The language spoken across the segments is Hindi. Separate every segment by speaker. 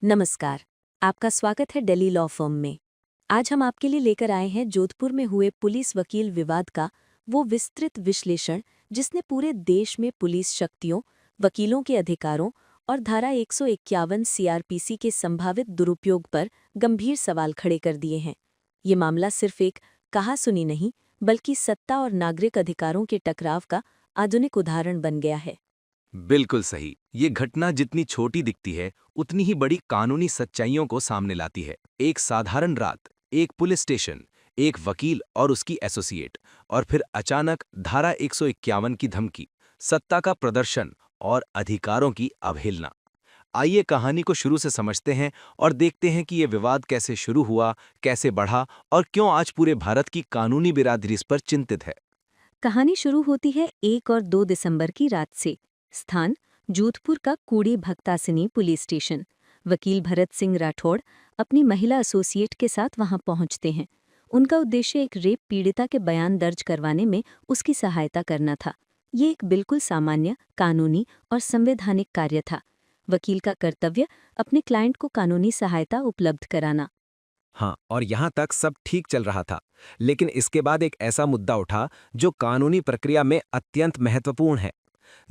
Speaker 1: नमस्कार। आपका स्वागत है दिल्ली लॉ फर्म में। आज हम आपके लिए लेकर आए हैं जोधपुर में हुए पुलिस वकील विवाद का वो विस्तृत विश्लेषण जिसने पूरे देश में पुलिस शक्तियों, वकीलों के अधिकारों और धारा 151 सीआरपीसी के संभावित दुरुपयोग पर गंभीर सवाल खड़े कर दिए हैं। ये मामला सिर्फ एक कहासुनी नहीं बल्कि सत्ता और नागरिक अधिकारों के टकराव का आधुनिक उदाहरण बन गया है।
Speaker 2: बिल्कुल सही। ये घटना जितनी छोटी दिखती है उतनी ही बड़ी कानूनी सच्चाइयों को सामने लाती है। एक साधारण रात, एक पुलिस स्टेशन, एक वकील और उसकी एसोसिएट, और फिर अचानक धारा 151 की धमकी, सत्ता का प्रदर्शन और अधिकारों की अवहेलना। आइए कहानी को शुरू से समझते हैं और देखते हैं कि ये विवाद कैसे शुरू हुआ, कैसे बढ़ा और क्यों आज पूरे भारत की कानूनी बिरादरी इस पर चिंतित है।
Speaker 1: कहानी शुरू होती है 1 और 2 दिसंबर की रात से। स्थान जोधपुर का कूड़ी भक्तासिनी पुलिस स्टेशन। वकील भरत सिंह राठौड़ अपनी महिला एसोसिएट के साथ वहां पहुंचते हैं। उनका उद्देश्य एक रेप पीड़िता के बयान दर्ज करवाने में उसकी सहायता करना था। ये एक बिल्कुल सामान्य, कानूनी और संवैधानिक कार्य था। वकील का कर्तव्य अपने क्लाइंट को कानूनी सहायता उपलब्ध कराना।
Speaker 3: हाँ, और यहाँ तक सब ठीक चल रहा था। लेकिन इसके बाद एक ऐसा मुद्दा उठा जो कानूनी प्रक्रिया में अत्यंत महत्वपूर्ण है।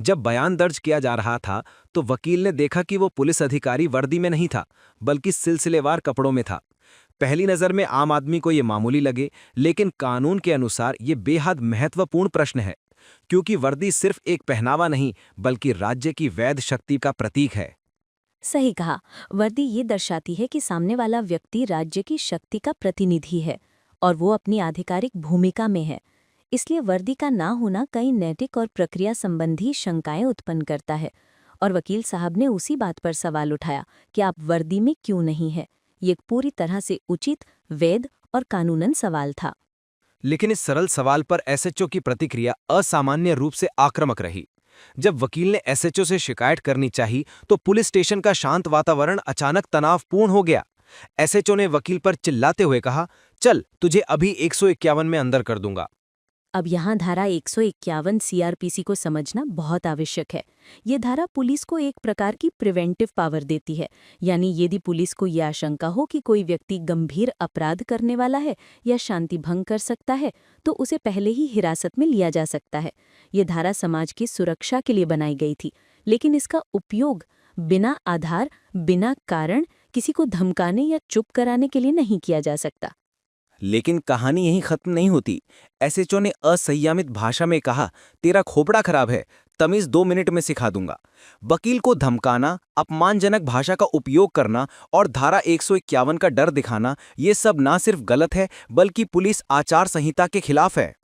Speaker 3: जब बयान दर्ज किया जा रहा था तो वकील ने देखा कि वो पुलिस अधिकारी वर्दी में नहीं था, बल्कि सिलसिलेवार कपड़ों में था। पहली नज़र में आम आदमी को ये मामूली लगे, लेकिन कानून के अनुसार ये बेहद महत्वपूर्ण प्रश्न है, क्योंकि वर्दी सिर्फ एक पहनावा नहीं बल्कि राज्य की वैध शक्ति का प्रतीक है।
Speaker 1: सही कहा। वर्दी ये दर्शाती है कि सामने वाला व्यक्ति राज्य की शक्ति का प्रतिनिधि है और वो अपनी आधिकारिक भूमिका में है। इसलिए वर्दी का ना होना कई नैतिक और प्रक्रिया संबंधी शंकाएं उत्पन्न करता है। और वकील साहब ने उसी बात पर सवाल उठाया कि आप वर्दी में क्यों नहीं है। ये एक पूरी तरह से उचित, वैध और कानूनन सवाल था।
Speaker 3: लेकिन इस सरल सवाल पर एसएचओ की प्रतिक्रिया असामान्य रूप से आक्रामक रही। जब वकील ने एसएचओ से शिकायत करनी चाही तो पुलिस स्टेशन का शांत वातावरण अचानक तनावपूर्ण हो गया। एसएचओ ने वकील पर चिल्लाते हुए कहा, चल तुझे अभी 151 में अंदर कर दूंगा।
Speaker 1: अब यहाँ धारा 151 सीआरपीसी को समझना बहुत आवश्यक है। ये धारा पुलिस को एक प्रकार की प्रिवेंटिव पावर देती है, यानी यदि पुलिस को यह आशंका हो कि कोई व्यक्ति गंभीर अपराध करने वाला है या शांति भंग कर सकता है, तो उसे पहले ही हिरासत में लिया जा सकता है। ये धारा समाज की सुरक्षा के लिए बनाई गई थी, लेकिन इसका उपयोग बिना आधार, बिना कारण किसी को धमकाने या चुप कराने के लिए नहीं किया जा सकता।
Speaker 3: लेकिन कहानी यहीं खत्म नहीं होती। एसएचओ ने असंयमित भाषा में कहा, तेरा खोपड़ा खराब है, तमीज 2 मिनट में सिखा दूंगा। वकील को धमकाना, अपमानजनक भाषा का उपयोग करना और धारा 151 का डर दिखाना, ये सब ना सिर्फ गलत है बल्कि पुलिस आचार संहिता के खिलाफ है।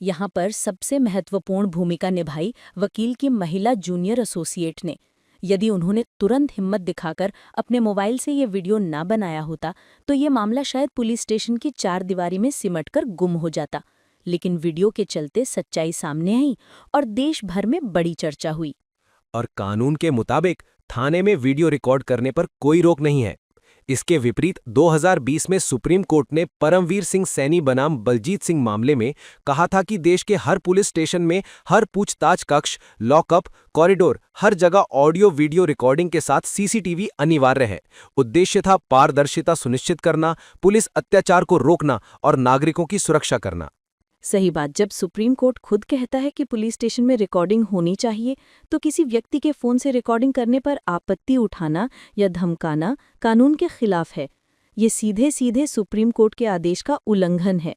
Speaker 1: यहाँ पर सबसे महत्वपूर्ण भूमिका निभाई वकील की महिला जूनियर एसोसिएट ने। यदि उन्होंने तुरंत हिम्मत दिखाकर अपने मोबाइल से ये वीडियो ना बनाया होता तो ये मामला शायद पुलिस स्टेशन की 4 दीवारी में सिमटकर गुम हो जाता। लेकिन वीडियो के चलते सच्चाई सामने आई और देश भर में बड़ी चर्चा हुई।
Speaker 3: और कानून के मुताबिक थाने में वीडियो रिकॉर्ड करने पर कोई रोक नहीं है। इसके विपरीत 2020 में सुप्रीम कोर्ट ने परमवीर सिंह सैनी बनाम बलजीत सिंह मामले में कहा था कि देश के हर पुलिस स्टेशन में हर पूछताछ कक्ष, लॉकअप, कॉरिडोर, हर जगह ऑडियो वीडियो रिकॉर्डिंग के साथ सीसीटीवी अनिवार्य है। उद्देश्य था पारदर्शिता सुनिश्चित करना, पुलिस अत्याचार को रोकना और नागरिकों की सुरक्षा करना।
Speaker 1: सही बात। जब सुप्रीम कोर्ट खुद कहता है कि पुलिस स्टेशन में रिकॉर्डिंग होनी चाहिए, तो किसी व्यक्ति के फोन से रिकॉर्डिंग करने पर आपत्ति उठाना या धमकाना कानून के खिलाफ है। ये सीधे सीधे सुप्रीम कोर्ट के आदेश का उल्लंघन है।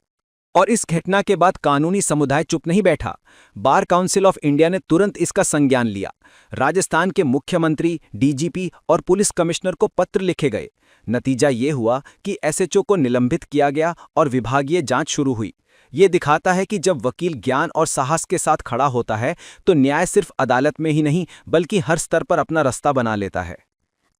Speaker 3: और इस घटना के बाद कानूनी समुदाय चुप नहीं बैठा। बार काउंसिल ऑफ इंडिया ने तुरंत इसका संज्ञान लिया। राजस्थान के मुख्यमंत्री, डीजीपी और पुलिस कमिश्नर को पत्र लिखे गए। नतीजा ये हुआ कि एसएचओ को निलंबित किया गया और विभागीय जांच शुरू हुई। ये दिखाता है कि जब वकील ज्ञान और साहस के साथ खड़ा होता है तो न्याय सिर्फ अदालत में ही नहीं बल्कि हर स्तर पर अपना रास्ता बना लेता है।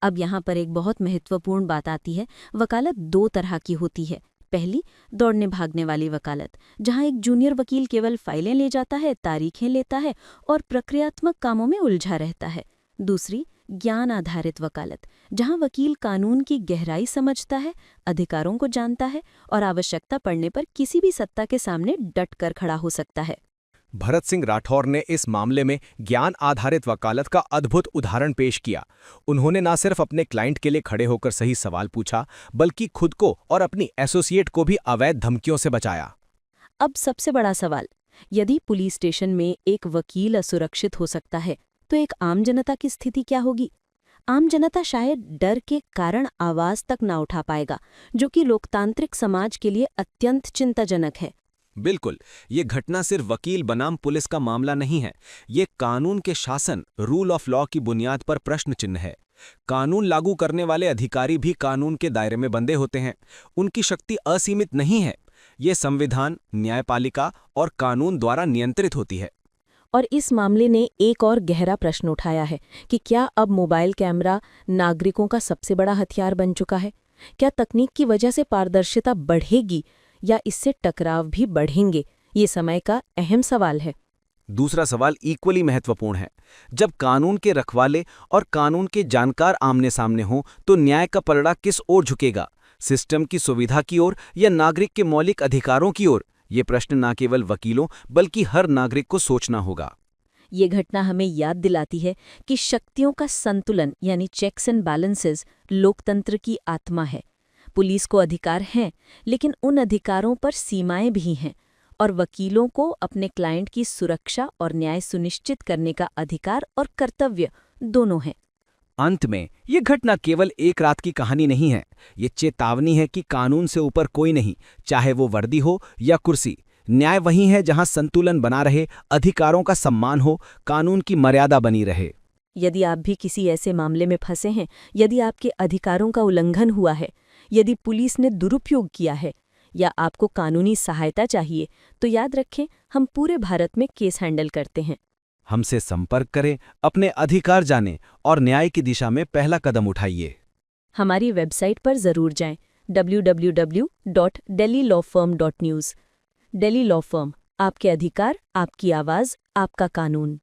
Speaker 1: अब यहाँ पर एक बहुत महत्वपूर्ण बात आती है। वकालत 2 तरह की होती है। पहली, दौड़ने भागने वाली वकालत, जहाँ एक जूनियर वकील केवल फाइलें ले जाता है, तारीखें लेता है और प्रक्रियात्मक कामों में उलझा रहता है। दूसरी, ज्ञान आधारित वकालत, जहाँ वकील कानून की गहराई समझता है, अधिकारों को जानता है और आवश्यकता पड़ने पर किसी भी सत्ता के सामने डट कर खड़ा हो सकता है।
Speaker 3: भरत सिंह राठौर ने इस मामले में ज्ञान आधारित वकालत का अद्भुत उदाहरण पेश किया। उन्होंने न सिर्फ अपने क्लाइंट के लिए खड़े होकर सही सवाल पूछा, बल्कि खुद को और अपनी एसोसिएट को भी अवैध धमकियों से बचाया।
Speaker 1: अब सबसे बड़ा सवाल, यदि पुलिस स्टेशन में एक वकील असुरक्षित हो सकता है, तो एक आम जनता की स्थिति क्या होगी? आम जनता शायद डर के कारण आवाज तक ना उठा पाएगा, जो कि लोकतांत्रिक समाज के लिए अत्यंत चिंताजनक है।
Speaker 3: बिल्कुल, ये घटना सिर्फ वकील बनाम पुलिस का मामला नहीं है। ये कानून के शासन, रूल ऑफ लॉ की बुनियाद पर प्रश्न चिन्ह है। कानून लागू करने वाले अधिकारी भी कानून के दायरे में बंधे होते हैं। उनकी शक्ति असीमित नहीं है। ये संविधान, न्यायपालिका और कानून द्वारा नियंत्रित होती है।
Speaker 1: और इस मामले ने एक और गहरा प्रश्न उठाया है कि क्या अब मोबाइल कैमरा नागरिकों का सबसे बड़ा हथियार बन चुका है? क्या तकनीक की वजह से पारदर्शिता बढ़ेगी या इससे टकराव भी बढ़ेंगे? ये समय का अहम सवाल है।
Speaker 3: दूसरा सवाल इक्वली महत्वपूर्ण है। जब कानून के रखवाले और कानून के जानकार आमने सामने हों, तो न्याय का पलड़ा किस ओर झुकेगा? सिस्टम की सुविधा की ओर या नागरिक के मौलिक अधिकारों की ओर? ये प्रश्न न केवल वकीलों बल्कि हर नागरिक को सोचना होगा।
Speaker 1: ये घटना हमें याद दिलाती है कि शक्तियों का संतुलन यानी चेक्स एंड बैलेंसेस लोकतंत्र की आत्मा है। पुलिस को अधिकार हैं, लेकिन उन अधिकारों पर सीमाएं भी हैं, और वकीलों को अपने क्लाइंट की सुरक्षा और न्याय सुनिश्चित करने का अधिकार और कर्तव्य दोनों हैं।
Speaker 3: अंत में ये घटना केवल एक रात की कहानी नहीं है। ये चेतावनी है कि कानून से ऊपर कोई नहीं, चाहे वो वर्दी हो या कुर्सी। न्याय वहीं है जहां संतुलन बना रहे, अधिकारों का सम्मान हो, कानून की मर्यादा बनी रहे।
Speaker 1: यदि आप भी किसी ऐसे मामले में फंसे हैं, यदि आपके अधिकारों का उल्लंघन हुआ है, यदि पुलिस ने दुरुपयोग किया है या आपको कानूनी सहायता चाहिए, तो याद रखें, हम पूरे भारत में केस हैंडल करते हैं।
Speaker 3: हमसे संपर्क करें, अपने अधिकार जानें और न्याय की दिशा में पहला कदम उठाइए।
Speaker 1: हमारी वेबसाइट पर जरूर जाएं www.dellylawfirm.news। डेली लॉ फर्म, आपके अधिकार, आपकी आवाज, आपका कानून।